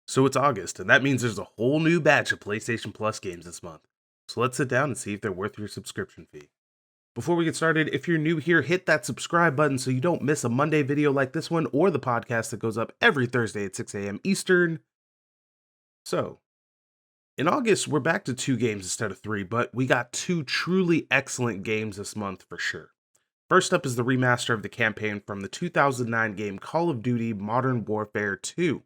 So it's August, and that means there's a whole new batch of PlayStation Plus games this month. So let's sit down and see if they're worth your subscription fee. Before we get started, if you're new here, hit that subscribe button so you don't miss a Monday video like this one or the podcast that goes up every Thursday at 6 a.m. Eastern. So, in August, we're back to 2 games instead of 3, but we got 2 truly excellent games this month for sure. First up is the remaster of the campaign from the 2009 game Call of Duty Modern Warfare 2.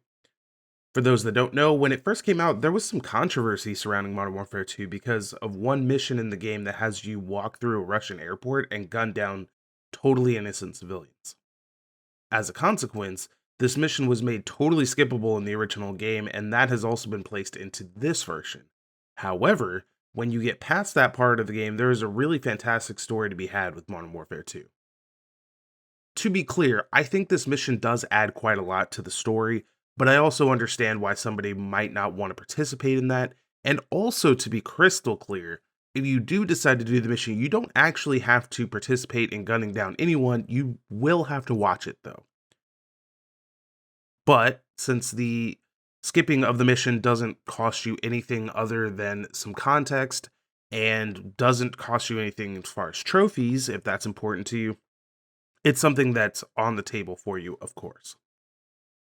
For those that don't know, when it first came out, there was some controversy surrounding Modern Warfare 2 because of one mission in the game that has you walk through a Russian airport and gun down totally innocent civilians. As a consequence, this mission was made totally skippable in the original game, and that has also been placed into this version. However, when you get past that part of the game, there is a really fantastic story to be had with Modern Warfare 2. To be clear, I think this mission does add quite a lot to the story, but I also understand why somebody might not want to participate in that. And also, to be crystal clear, if you do decide to do the mission, you don't actually have to participate in gunning down anyone. You will have to watch it, though. But since the skipping of the mission doesn't cost you anything other than some context and doesn't cost you anything as far as trophies, if that's important to you, it's something that's on the table for you, of course.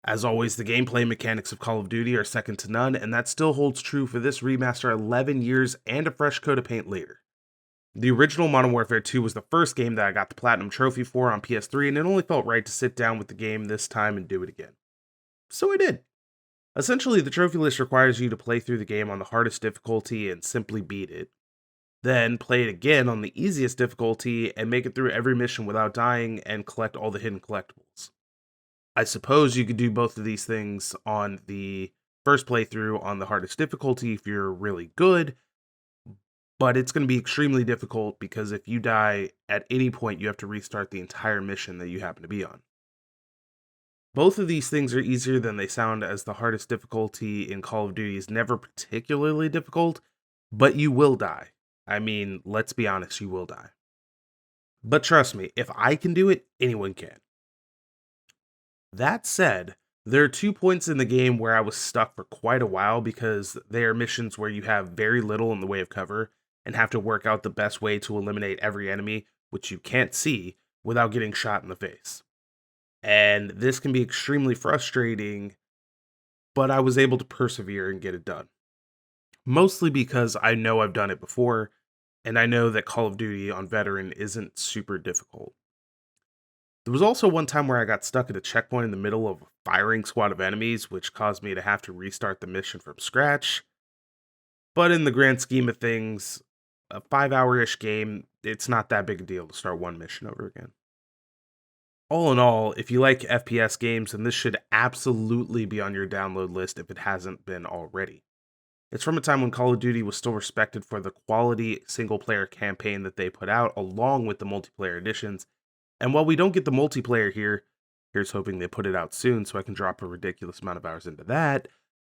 As always, the gameplay mechanics of Call of Duty are second to none, and that still holds true for this remaster 11 years and a fresh coat of paint later. The original Modern Warfare 2 was the first game that I got the Platinum Trophy for on PS3, and it only felt right to sit down with the game this time and do it again. So I did. Essentially, the trophy list requires you to play through the game on the hardest difficulty and simply beat it. Then play it again on the easiest difficulty and make it through every mission without dying and collect all the hidden collectibles. I suppose you could do both of these things on the first playthrough on the hardest difficulty if you're really good, but it's going to be extremely difficult because if you die at any point, you have to restart the entire mission that you happen to be on. Both of these things are easier than they sound, as the hardest difficulty in Call of Duty is never particularly difficult, but you will die. I mean, let's be honest, you will die. But trust me, if I can do it, anyone can. That said, there are 2 points in the game where I was stuck for quite a while because they are missions where you have very little in the way of cover and have to work out the best way to eliminate every enemy, which you can't see, without getting shot in the face. And this can be extremely frustrating, but I was able to persevere and get it done. Mostly because I know I've done it before, and I know that Call of Duty on Veteran isn't super difficult. There was also one time where I got stuck at a checkpoint in the middle of a firing squad of enemies, which caused me to have to restart the mission from scratch. But in the grand scheme of things, a 5-hour-ish game, it's not that big a deal to start one mission over again. All in all, if you like FPS games, then this should absolutely be on your download list if it hasn't been already. It's from a time when Call of Duty was still respected for the quality single-player campaign that they put out, along with the multiplayer editions. And while we don't get the multiplayer here, here's hoping they put it out soon so I can drop a ridiculous amount of hours into that.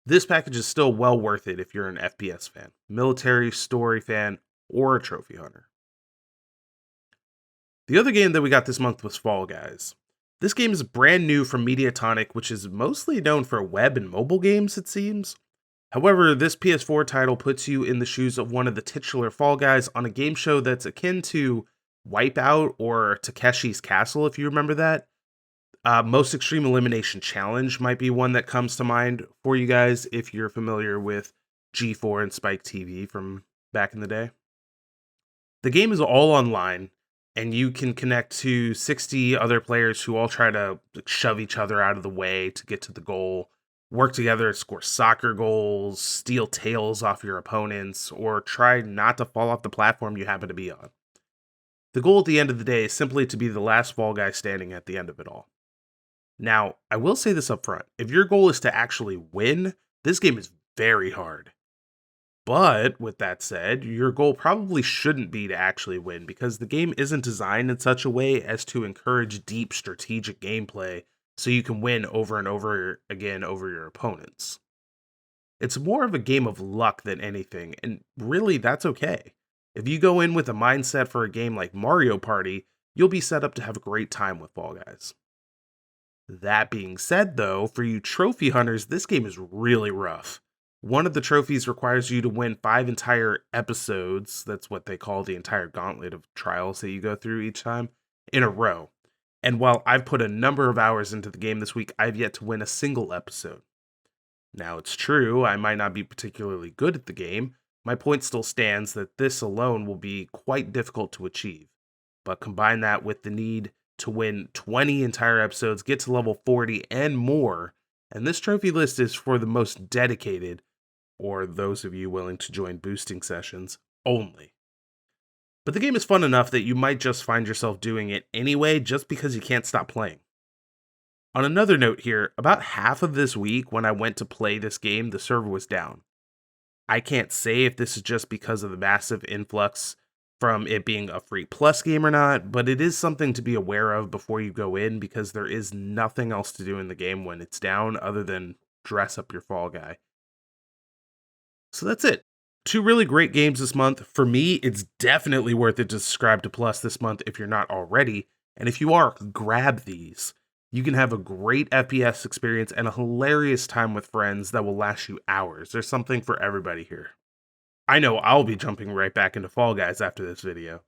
This package is still well worth it if you're an FPS fan, military, story fan, or a trophy hunter. The other game that we got this month was Fall Guys. This game is brand new from Mediatonic, which is mostly known for web and mobile games, it seems. However, this PS4 title puts you in the shoes of one of the titular Fall Guys on a game show that's akin to Wipeout or Takeshi's Castle, if you remember that. Most Extreme Elimination Challenge might be one that comes to mind for you guys if you're familiar with G4 and Spike TV from back in the day. The game is all online, and you can connect to 60 other players who all try to shove each other out of the way to get to the goal, work together to score soccer goals, steal tails off your opponents, or try not to fall off the platform you happen to be on. The goal at the end of the day is simply to be the last Fall Guy standing at the end of it all. Now, I will say this up front. If your goal is to actually win, this game is very hard. But, with that said, your goal probably shouldn't be to actually win because the game isn't designed in such a way as to encourage deep strategic gameplay so you can win over and over again over your opponents. It's more of a game of luck than anything, and really that's okay. If you go in with a mindset for a game like Mario Party, you'll be set up to have a great time with Fall Guys. That being said, though, for you trophy hunters, this game is really rough. One of the trophies requires you to win 5 entire episodes. That's what they call the entire gauntlet of trials that you go through each time in a row. And while I've put a number of hours into the game this week, I've yet to win a single episode. Now, it's true, I might not be particularly good at the game. My point still stands that this alone will be quite difficult to achieve. But combine that with the need to win 20 entire episodes, get to level 40 and more, and this trophy list is for the most dedicated, or those of you willing to join boosting sessions, only. But the game is fun enough that you might just find yourself doing it anyway just because you can't stop playing. On another note here, about half of this week when I went to play this game, the server was down. I can't say if this is just because of the massive influx from it being a free plus game or not, but it is something to be aware of before you go in because there is nothing else to do in the game when it's down other than dress up your fall guy. So that's it. 2 really great games this month. For me, it's definitely worth it to subscribe to Plus this month if you're not already. And if you are, grab these. You can have a great FPS experience and a hilarious time with friends that will last you hours. There's something for everybody here. I know I'll be jumping right back into Fall Guys after this video.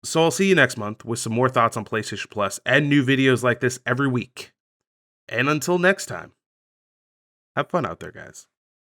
So I'll see you next month with some more thoughts on PlayStation Plus and new videos like this every week. And until next time, have fun out there, guys.